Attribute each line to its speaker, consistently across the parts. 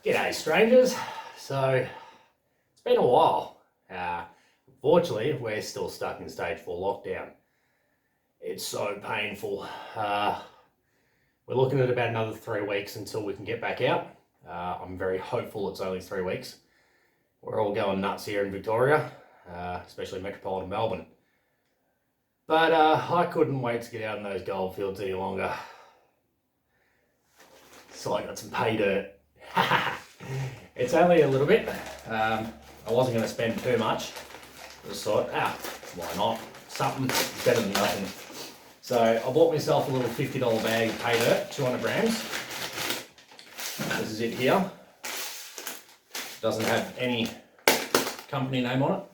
Speaker 1: G'day strangers. So it's been a while. Fortunately, we're still stuck in stage 4 lockdown. It's so painful. We're looking at about another 3 weeks until we can get back out. I'm very hopeful it's only 3 weeks. We're all going nuts here in Victoria, especially metropolitan Melbourne. But I couldn't wait to get out in those goldfields any longer. So I got some pay dirt. It's only a little bit. I wasn't going to spend too much. Just thought, why not? Something better than nothing. So I bought myself a little $50 bag of pay dirt, 200 grams. This is it here. Doesn't have any company name on it,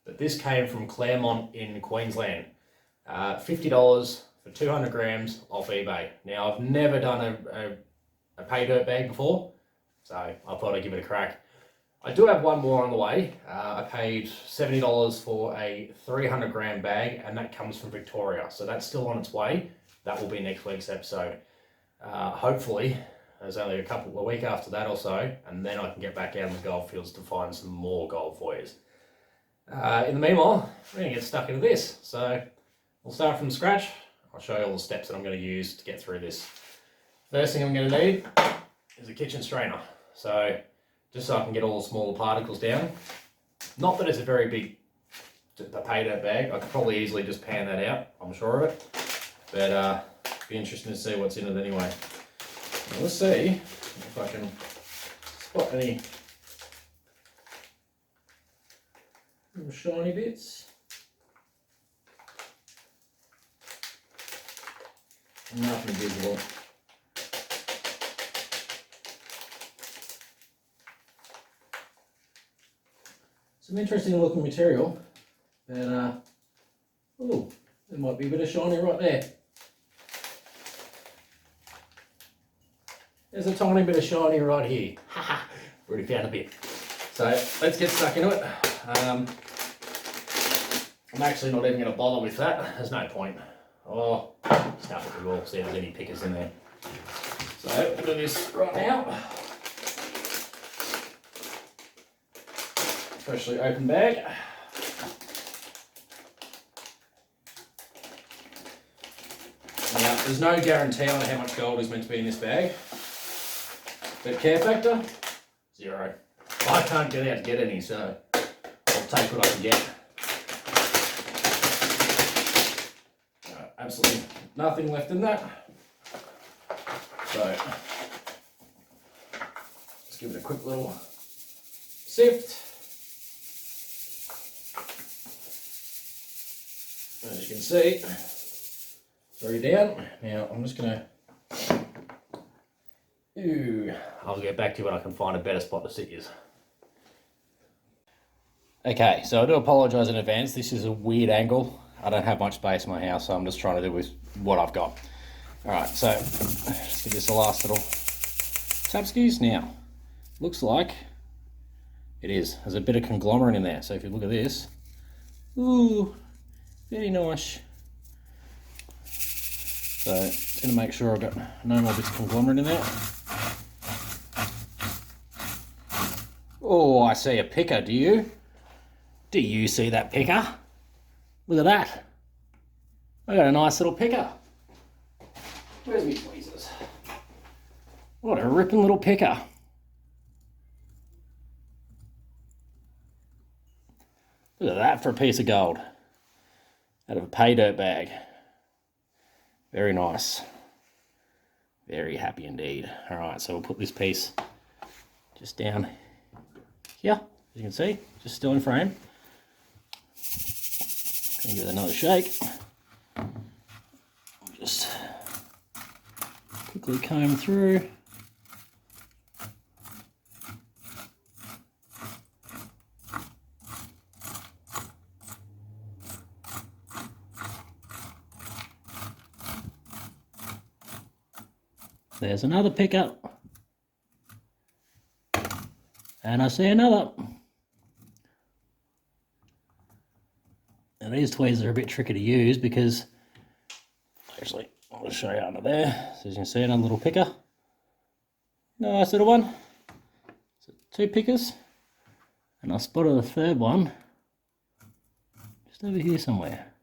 Speaker 1: but this came from Claremont in Queensland. $50 for 200 grams off eBay. Now I've never done a pay dirt bag before, so I thought I'd give it a crack. I do have one more on the way. I paid $70 for a 300 gram bag, and that comes from Victoria, so that's still on its way. That will be next week's episode. Hopefully there's only a week after that or so, and then I can get back out in the goldfields to find some more gold for you. In the meanwhile, we're going to get stuck into this. So we'll start from scratch. I'll show you all the steps that I'm going to use to get through this. First thing I'm going to need is a kitchen strainer. So just so I can get all the smaller particles down. Not that it's a very big pay dirt bag. I could probably easily just pan that out, I'm sure of it. But be interesting to see what's in it anyway. Now let's see if I can spot any little shiny bits. Nothing visible. Some interesting looking material, but oh, there might be a bit of shiny right there. There's a tiny bit of shiny right here. Haha, already found a bit. So let's get stuck into it. I'm actually not even going to bother with that. There's no point. Oh, stuff it all. See if there's any pickers in there. So we'll do this right now. Freshly opened bag. Now, there's no guarantee on how much gold is meant to be in this bag, but care factor, 0. I can't get out to get any, so I'll take what I can get. Absolutely nothing left in that. So let's give it a quick little sift. As you can see, it's already down. Now I'm just going to... I'll get back to you when I can find a better spot to sit you. Okay, so I do apologise in advance. This is a weird angle. I don't have much space in my house, so I'm just trying to do with what I've got. Alright, so let's give this a last little tapskis. Now, looks like it is. There's a bit of conglomerate in there. So if you look at this, ooh, very nice. So just going to make sure I've got no more bits of conglomerate in there. Oh, I see a picker, do you? Do you see that picker? Look at that. I got a nice little picker. Where's my tweezers? What a ripping little picker. Look at that for a piece of gold. Out of a pay dirt bag. Very nice. Very happy indeed. Alright, so we'll put this piece just down here. As you can see, just still in frame. Give it another shake. Just quickly comb through. There's another pickup. And I see another. Now these tweezers are a bit tricky to use because, actually, I'll show you under there. So as you can see, another little picker. Nice little one. 2 pickers, and I spotted a third one just over here somewhere.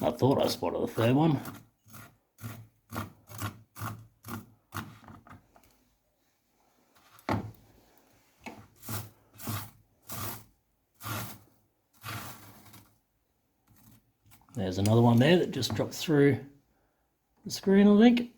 Speaker 1: I thought I spotted a third one. There's another one there that just dropped through the screen, I think.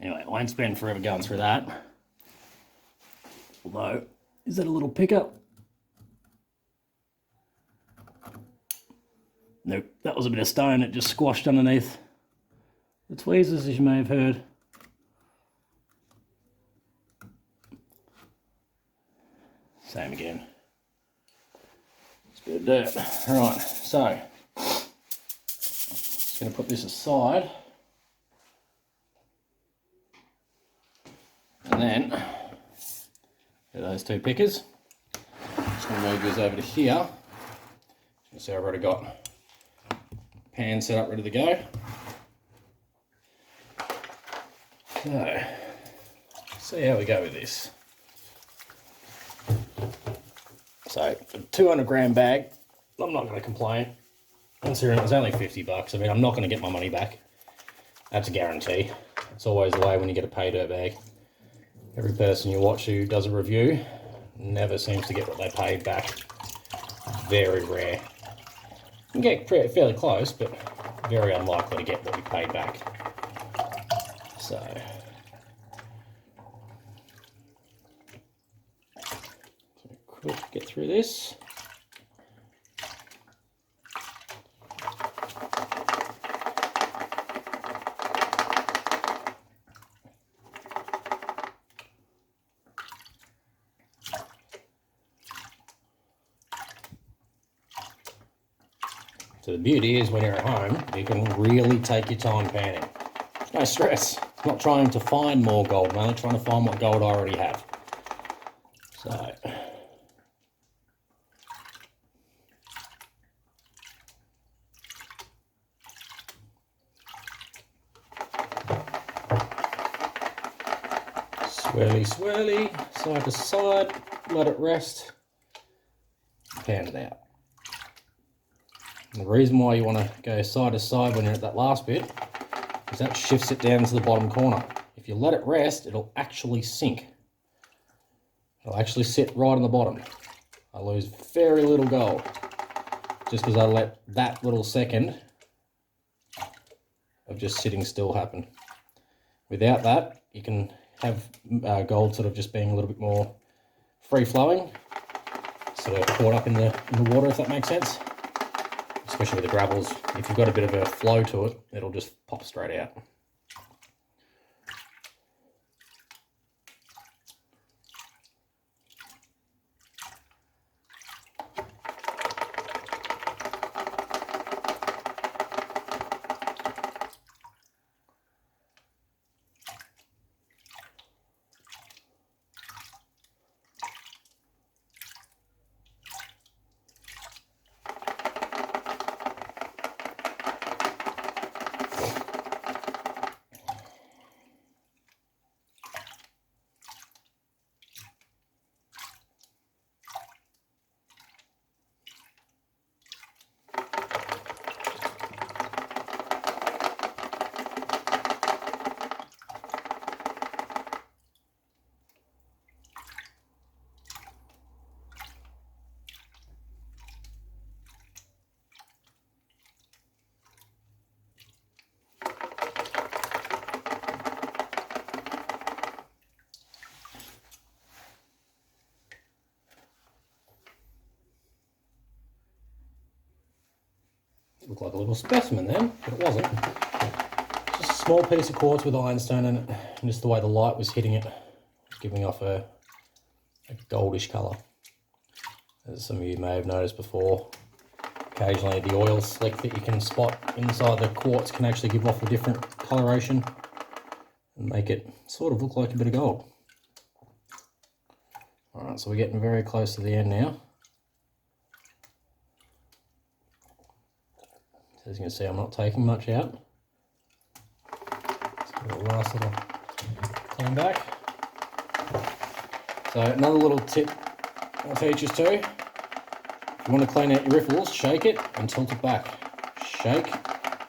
Speaker 1: Anyway, I won't spend forever going through that. Although, is that a little pickup? Nope, that was a bit of stone. It just squashed underneath the tweezers, as you may have heard. Same again. It's a bit of dirt. Right, so just going to put this aside. And then get those 2 pickers. Just going to move this over to here. You can see I've already got pan set up ready to go. So, see how we go with this. So, for a 200 gram bag, I'm not going to complain. Considering it was only 50 bucks, I mean, I'm not going to get my money back. That's a guarantee. It's always the way when you get a Paydirt bag. Every person you watch who does a review never seems to get what they paid back. Very rare. You can get fairly close, but very unlikely to get what you paid back. So, quick get through this. So the beauty is when you're at home, you can really take your time panning. There's no stress. I'm not trying to find more gold, I'm only trying to find what gold I already have. So, swirly, swirly, side to side, let it rest, pan it out. And the reason why you want to go side to side when you're at that last bit is that shifts it down to the bottom corner. If you let it rest, it'll actually sink. It'll actually sit right on the bottom. I lose very little gold just because I let that little second of just sitting still happen. Without that, you can have gold sort of just being a little bit more free-flowing, sort of caught up in the water, if that makes sense. Especially with the gravels, if you've got a bit of a flow to it, it'll just pop straight out. Looked like a little specimen then, but it wasn't. Just a small piece of quartz with ironstone in it, and just the way the light was hitting it, giving off a goldish colour. As some of you may have noticed before,
Speaker 2: Occasionally the oil slick that you can spot inside the quartz can actually give off a different coloration and make it sort of look like a bit of gold. Alright, so we're getting very close to the end now. So as you can see, I'm not taking much out. So a nice little clean back. So another little tip I'll teach you too. If you want to clean out your riffles, shake it and tilt it back. Shake,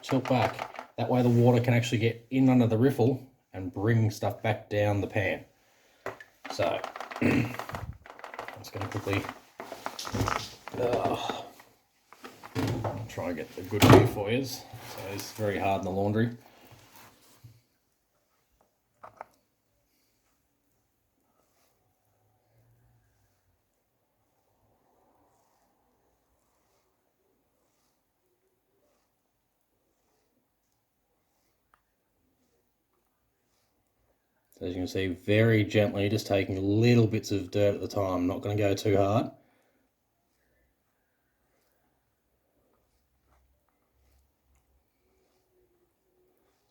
Speaker 2: tilt back. That way the water can actually get in under the riffle and bring stuff back down the pan. So I'm just going to quickly try and get a good view for you. So it's very hard in the laundry. So as you can see, very gently, just taking little bits of dirt at the time, not going to go too hard.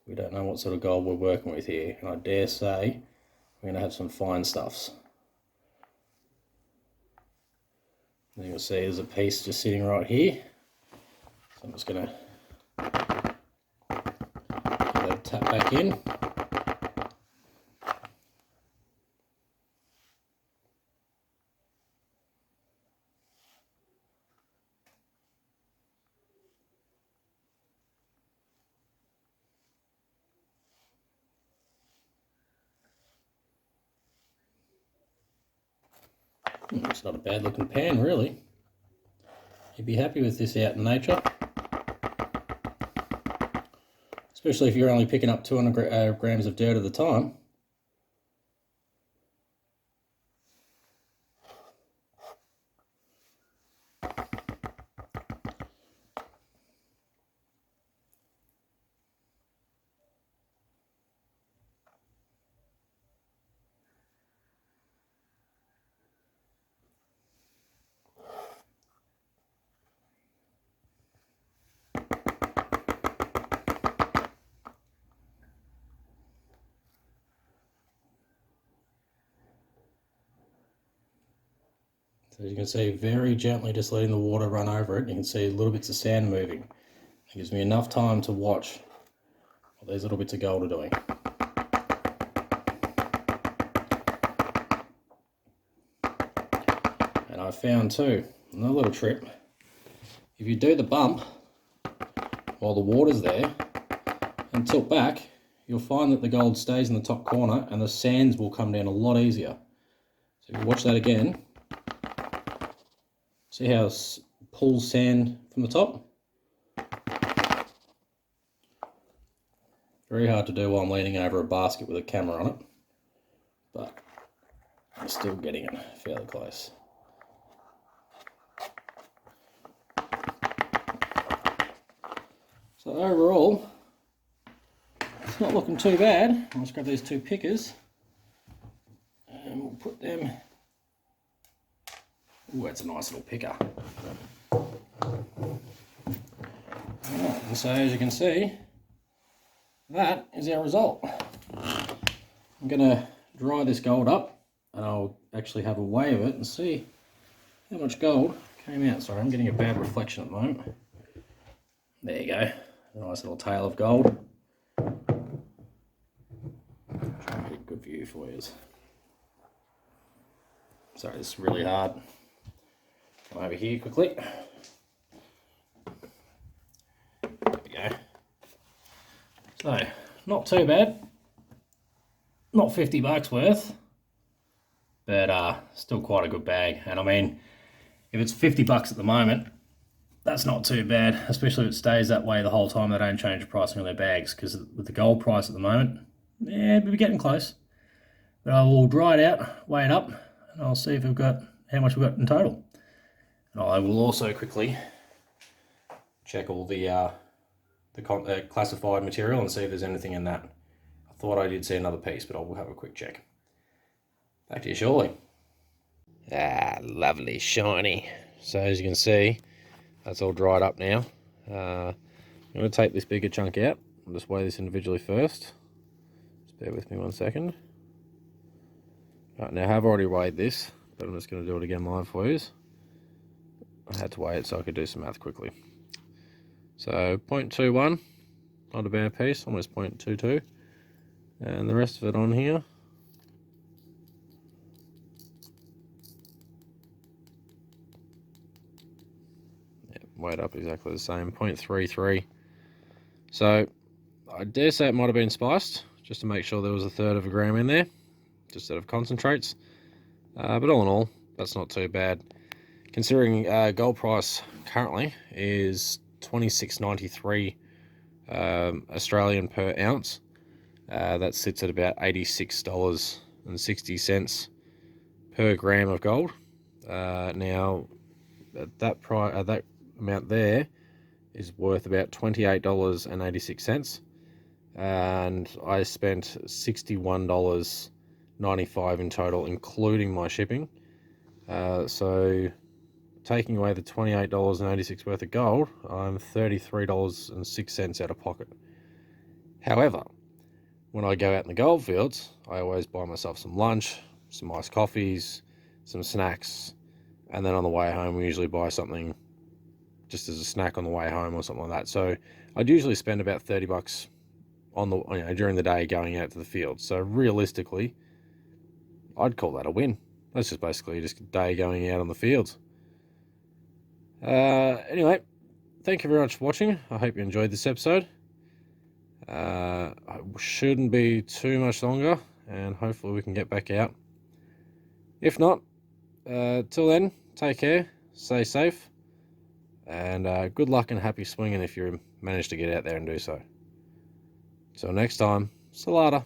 Speaker 2: We don't know what sort of gold we're working with here, and I dare say we're going to have some fine stuffs. As you can see, there's a piece just sitting right here. So I'm just going to give that a tap back in. It's not a bad looking pan, really. You'd be happy with this out in nature. Especially if you're only picking up 200 grams of dirt at a time. So as you can see, very gently just letting the water run over it. You can see little bits of sand moving. It gives me enough time to watch what these little bits of gold are doing. And I found too, another little trick, if you do the bump while the water's there and tilt back, you'll find that the gold stays in the top corner and the sands will come down a lot easier. So if you watch that again, see how it pulls sand from the top? Very hard to do while I'm leaning over a basket with a camera on it, but I'm still getting it fairly close. So overall, it's not looking too bad. I'll just grab these two pickers and we'll put them. Ooh, that's a nice little picker. Right, and so as you can see, that is our result. I'm going to dry this gold up and I'll actually have a weigh of it and see how much gold came out. Sorry, I'm getting a bad reflection at the moment. There you go. A nice little tail of gold. Try and get a good view for you. Sorry, this is really hard. Come over here quickly. There we go. So, not too bad. Not 50 bucks worth, but still quite a good bag. And I mean, if it's 50 bucks at the moment, that's not too bad, especially if it stays that way the whole time. They don't change the pricing on their bags, because with the gold price at the moment, yeah, we're getting close. But I will dry it out, weigh it up, and I'll see if we've got how much we've got in total. And I will also quickly check all the classified material and see if there's anything in that. I thought I did see another piece, but I will have a quick check. Back to you shortly. Ah, lovely shiny. So as you can see, that's all dried up now. I'm going to take this bigger chunk out. I'll just weigh this individually first. Just bear with me 1 second. Right, now I have already weighed this, but I'm just going to do it again live for you. I had to weigh it so I could do some math quickly. So 0.21, not a bad piece, almost 0.22. And the rest of it on here. Weighed up exactly the same, 0.33. So I dare say it might have been spiced, just to make sure there was 1/3 of a gram in there, just out of concentrates. But all in all, that's not too bad. Considering gold price currently is $26.93 Australian per ounce. That sits at about $86.60 per gram of gold. Now, at that price, that amount there is worth about $28.86, and I spent $61.95 in total, including my shipping. So taking away the $28.86 worth of gold, I'm $33.06 out of pocket. However, when I go out in the gold fields, I always buy myself some lunch, some iced coffees, some snacks, and then on the way home we usually buy something just as a snack on the way home or something like that. So I'd usually spend about $30 on the during the day going out to the field. So realistically, I'd call that a win. That's just basically just a day going out on the fields. Anyway, thank you very much for watching. I hope you enjoyed this episode. It shouldn't be too much longer, and hopefully we can get back out. If not, till then, take care, stay safe, and good luck and happy swinging if you manage to get out there and do so. Till next time, Salada.